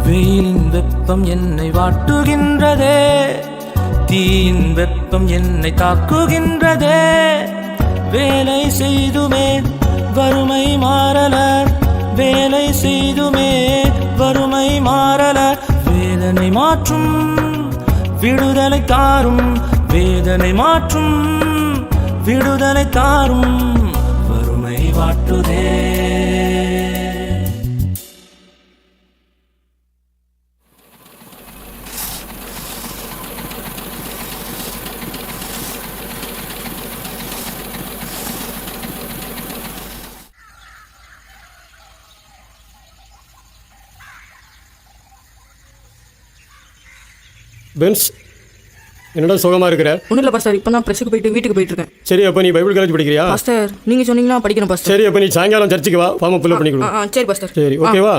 வெயிலின் வெப்பம் என்னை வாட்டுகின்றதே, தீயின் வெப்பம் என்னை தாக்குகின்றதே. வேலை செய்துமே வறுமை மாறல, வேலை செய்துமே வறுமை மாறல. வேதனை மாற்றும் விடுதலை தாரும், வேதனை மாற்றும் விடுதலை தாரும். வறுமை வாட்டுதே. பென்ஸ், என்னடா சுகமாக இருக்கிற? ஒன்றும் இல்லை பாஸ்டர், இப்போ நான் ப்ரெஸ்ஸுக்கு போயிட்டு வீட்டுக்கு போயிட்டு இருக்கேன். சரி, அப்போ நீ பைபிள் காலேஜ் படிக்கிறியா? பாஸ்டர் நீங்கள் சொன்னீங்கன்னா படிக்கணும் பாஸ்டர். சரி, அப்போ நீ சாயங்காலம் சர்ச்சுக்கு வா, ஃபார்மை ஃபில்அப் பண்ணி கொடு. சரி பாஸ்டர். சரி, ஓகேவா?